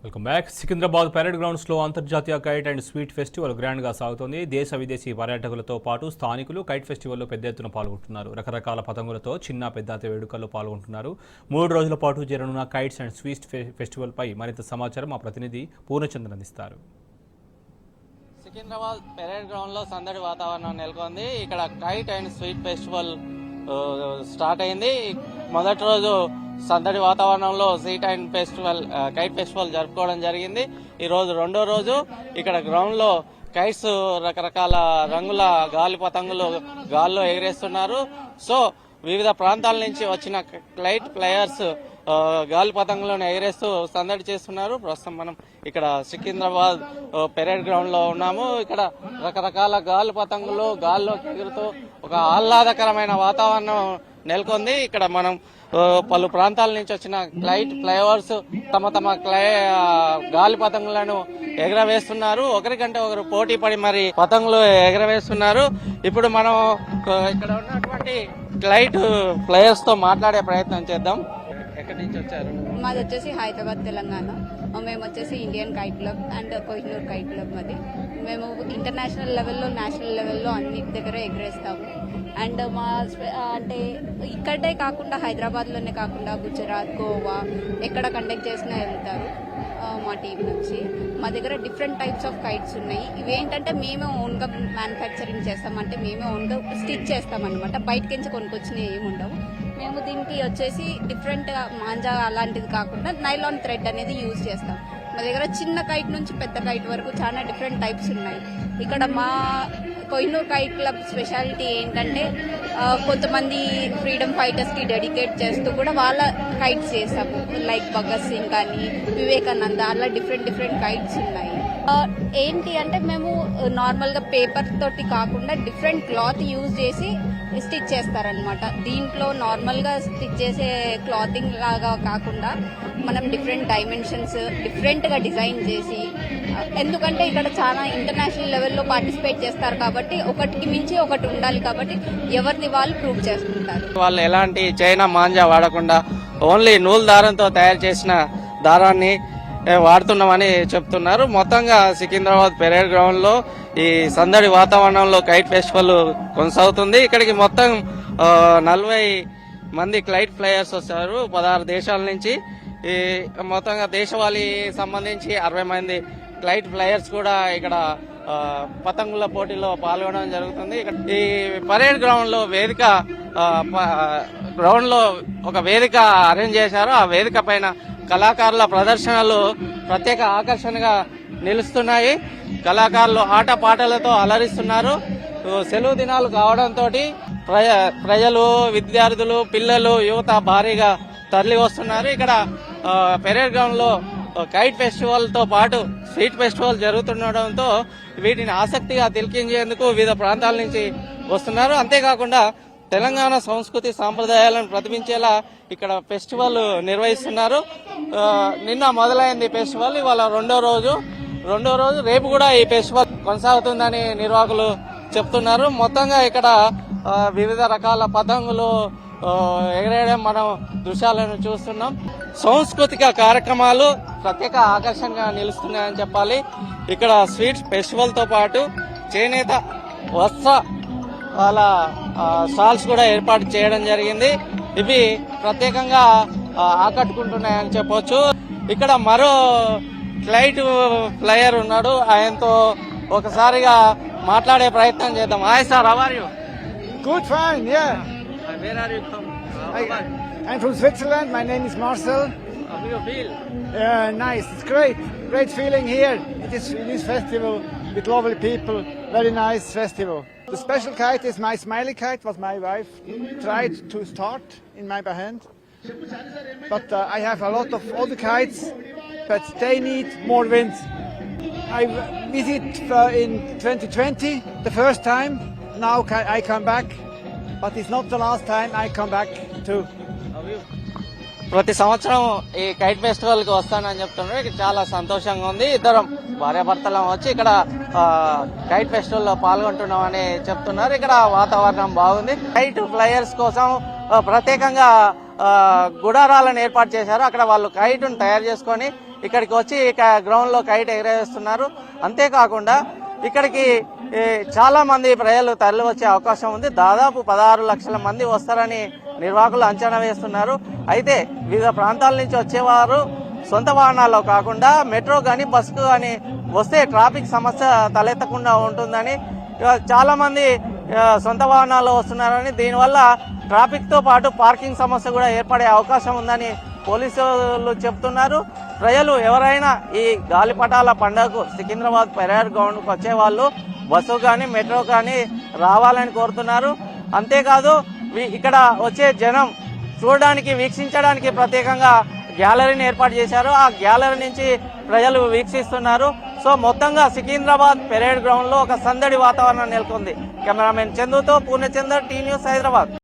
Welcome back. Secunderabad parade grounds లో అంతర్జాతీయ kite and sweet festival grand గా సాగుతోంది. దేశ విదేశీ పర్యాటకులతో పాటు స్థానికులు కైట్ ఫెస్టివల్లో పెద్ద ఎత్తున పాల్గొంటున్నారు. రకరకాల పతంగులతో చిన్న పెద్ద వేడుకల్లో పాల్గొంటున్నారు. 3 రోజుల పాటు జరగనున్న కైట్స్ అండ్ స్వీట్ ఫెస్టివల్ పై మరింత సమాచారం మా ప్రతినిధి పూర్ణచంద్రన్ అందిస్తారు. సికింద్రాబాద్ పరేడ్ గ్రౌండ్ లో సందడి వాతావరణం నెలకొంది. ఇక్కడ kite and sweet festival start అయింది. మొదటి రోజు సందడి వాతావరణంలో sweet and festival kite festival జరుపుకోవడం జరిగింది. ఈ రోజు రెండో రోజు ఇక్కడ గ్రౌండ్ లో కైట్స్ రకరకాల రంగుల గాలి పతంగులు గాల్లో ఎగిరేస్తున్నారు. సో వివిధ ప్రాంతాల నుంచి వచ్చిన కైట్ ప్లేయర్స్ గాలి పతంగులను ఎగిరేస్తూ సందడి చేస్తున్నారు. ప్రస్తుతం మనం ఇక్కడ సికింద్రాబాద్ పెరేడ్ గ్రౌండ్ లో ఉన్నాము. ఇక్కడ రకరకాల గాలి పతంగులు గాల్లో ఎగురుతూ ఒక ఆహ్లాదకరమైన వాతావరణం నెలకొంది. ఇక్కడ మనం పలు ప్రాంతాల నుంచి వచ్చిన క్లైట్ ఫ్లైఓవర్స్ తమ గాలి పతంగులను ఎగరవేస్తున్నారు. ఒకరికంటే ఒకరు పోటీ పడి మరి పతంగులు ఎగరవేస్తున్నారు. ఇప్పుడు మనం ఇక్కడ ఉన్నటువంటి క్లైట్ ప్లేయర్స్ తో మాట్లాడే ప్రయత్నం చేద్దాం. ఎక్కడి నుంచి వచ్చారు? మాది వచ్చేసి హైదరాబాద్, తెలంగాణ. మేము వచ్చేసి Indian kite club and Kohinoor kite club. మాది మేము ఇంటర్నేషనల్ లెవెల్లో, నేషనల్ లెవెల్లో అన్ని దగ్గర ఎగరేస్తాము. అండ్ మా అంటే ఇక్కడే కాకుండా హైదరాబాద్లోనే కాకుండా గుజరాత్, గోవా ఎక్కడ కండక్ట్ చేసినా వెళ్తారు మా టీం నుంచి. మా దగ్గర డిఫరెంట్ టైప్స్ ఆఫ్ కైట్స్ ఉన్నాయి. ఇవేంటంటే మేమే ఓన్గా మ్యానుఫ్యాక్చరింగ్ చేస్తామంటే మేమే ఓన్గా స్టిచ్ చేస్తామన్నమాట. బయటకించి కొనుక్కొచ్చినవి ఏమి ఉండవు. మేము దీనికి వచ్చేసి డిఫరెంట్గా మాంజా అలాంటిది కాకుండా నైలాన్ థ్రెడ్ అనేది యూజ్ చేస్తాం. మా దగ్గర చిన్న కైట్ నుంచి పెద్ద కైట్ వరకు చాలా డిఫరెంట్ టైప్స్ ఉన్నాయి. ఇక్కడ మా కోహినూర్ కైట్ క్లబ్ స్పెషాలిటీ ఏంటంటే కొంతమంది ఫ్రీడమ్ ఫైటర్స్కి డెడికేట్ చేస్తూ కూడా వాళ్ళ కైట్స్ చేస్తాము. లైక్ భగత్ సింగ్ కానీ, వివేకానంద, అలా డిఫరెంట్ కైట్స్ ఉన్నాయి. ఏంటి అంటే మేము నార్మల్గా పేపర్ తోటి కాకుండా డిఫరెంట్ క్లాత్ యూజ్ చేసి స్టిచ్ చేస్తారనమాట. దీంట్లో నార్మల్గా స్టిచ్ చేసే క్లాతింగ్ లాగా కాకుండా మనం డిఫరెంట్ డైమెన్షన్స్ డిఫరెంట్గా డిజైన్ చేసి, ఎందుకంటే ఇక్కడ చాలా ఇంటర్నేషనల్ లెవెల్లో పార్టిసిపేట్ చేస్తారు కాబట్టి ఒకటికి మించి ఒకటి ఉండాలి కాబట్టి ఎవరిని వాళ్ళు ప్రూవ్ చేసుకుంటారు. వాళ్ళు ఎలాంటి చైనా మాంజా వాడకుండా ఓన్లీ నూలు దారంతో తయారు చేసిన దారాన్ని వాడుతున్నామని చెప్తున్నారు. మొత్తంగా సికింద్రాబాద్ పెరేడ్ గ్రౌండ్ లో ఈ సందడి వాతావరణంలో కైట్ ఫెస్టివల్ కొనసాగుతుంది. ఇక్కడికి మొత్తం 40 మంది క్లైట్ ఫ్లైయర్స్ వస్తారు 16 దేశాల నుంచి. ఈ మొత్తంగా దేశవాళీ సంబంధించి 60 మంది క్లైట్ ఫ్లైయర్స్ కూడా ఇక్కడ పతంగుల పోటీలో పాల్గొనడం జరుగుతుంది. ఈ పరేడ్ గ్రౌండ్ లో గ్రౌండ్ లో ఒక వేదిక అరేంజ్ చేశారు. ఆ వేదిక పైన కళాకారుల ప్రదర్శనలు ప్రత్యేక ఆకర్షణగా నిలుస్తున్నాయి. కళాకారులు ఆట పాటలతో అలరిస్తున్నారు. సెలవు దినాలు కావడంతో ప్రజలు, విద్యార్థులు, పిల్లలు, యువత భారీగా తరలి వస్తున్నారు. ఇక్కడ పెరేడ్ గ్రౌండ్ లో కైట్ ఫెస్టివల్ తో పాటు స్వీట్ ఫెస్టివల్ జరుగుతుండటంతో వీటిని ఆసక్తిగా తిలకించేందుకు వివిధ ప్రాంతాల నుంచి వస్తున్నారు. అంతేకాకుండా తెలంగాణ సంస్కృతి సాంప్రదాయాలను ప్రతిబింబించేలా ఇక్కడ ఫెస్టివల్ నిర్వహిస్తున్నారు. నిన్న మొదలైంది ఫెస్టివల్, ఇవాళ రెండో రోజు. రేపు కూడా ఈ ఫెస్టివల్ కొనసాగుతుందని నిర్వాహకులు చెప్తున్నారు. మొత్తంగా ఇక్కడ వివిధ రకాల పతంగులు ఎగరేయడం మనం దృశ్యాలను చూస్తున్నాం. సాంస్కృతిక కార్యక్రమాలు ప్రత్యేక ఆకర్షణగా నిలుస్తున్నాయని చెప్పాలి. ఇక్కడ స్వీట్ ఫెస్టివల్ తో పాటు చేనేత వస్త్ర వాళ్ళ స్టాల్స్ కూడా ఏర్పాటు చేయడం జరిగింది. ఇవి ప్రత్యేకంగా ఆకట్టుకుంటున్నాయని చెప్పొచ్చు. ఇక్కడ మరో క్లైట్ ప్లేయర్ ఉన్నాడు. ఆయనతో ఒకసారిగా మాట్లాడే ప్రయత్నం చేద్దాం. Hi sir, how are you? Good, fine, yeah. Where are you from? I'm from Switzerland. My name is Marcel. How do you feel? Nice. It's great feeling here. It is in this festival with lovely people. Very nice festival. The special kite is my smiley kite, what my wife tried to start in my hand. But I have a lot of other kites, but they need more wind. I visit in 2020, the first time. Now I come back, but it's not the last time I come back too. ప్రతి సంవత్సరం ఈ kite festival కి వస్తానని చెప్తున్నారు. ఇక్కడ చాలా సంతోషంగా ఉంది. ఇద్దరం భార్యాభర్తలం వచ్చి ఇక్కడ కైట్ ఫెస్టివల్ లో పాల్గొంటున్నామని చెప్తున్నారు. ఇక్కడ వాతావరణం బాగుంది. కైట్ ఫ్లైయర్స్ కోసం ప్రత్యేకంగా గుడారాలను ఏర్పాటు చేశారు. అక్కడ వాళ్ళు కైట్ ను తయారు చేసుకొని ఇక్కడికి వచ్చి గ్రౌండ్ లో కైట్ ఎగరేస్తున్నారు. అంతేకాకుండా ఇక్కడికి చాలా మంది ప్రజలు తరలి వచ్చే అవకాశం ఉంది. దాదాపు 16 లక్షల మంది వస్తారని నిర్వాహకులు అంచనా వేస్తున్నారు. అయితే వివిధ ప్రాంతాల నుంచి వచ్చేవారు సొంత వాహనాల్లో కాకుండా మెట్రో కానీ బస్సు కానీ వస్తే ట్రాఫిక్ సమస్య తలెత్తకుండా ఉంటుందని చాలా మంది సొంత వాహనాల్లో వస్తున్నారని, దీనివల్ల ట్రాఫిక్ తో పాటు పార్కింగ్ సమస్య కూడా ఏర్పడే అవకాశం ఉందని పోలీసులు చెప్తున్నారు. ప్రజలు ఎవరైనా ఈ గాలిపటాల పండుగకు సికింద్రాబాద్ పెరేడ్ గ్రౌండ్ కు వచ్చే వాళ్ళు బస్సు కానీ మెట్రో కానీ రావాలని కోరుతున్నారు. అంతేకాదు ఇక్కడ వచ్చే జనం చూడడానికి వీక్షించడానికి ప్రత్యేకంగా గ్యాలరీని ఏర్పాటు చేశారు. ఆ గ్యాలరీ నుంచి ప్రజలు వీక్షిస్తున్నారు. సో మొత్తంగా సికింద్రాబాద్ పెరేడ్ గ్రౌండ్ లో ఒక సందడి వాతావరణం నెలకొంది. కెమెరామెన్ చందుతో పూర్ణచందర్, టీ న్యూస్, హైదరాబాద్.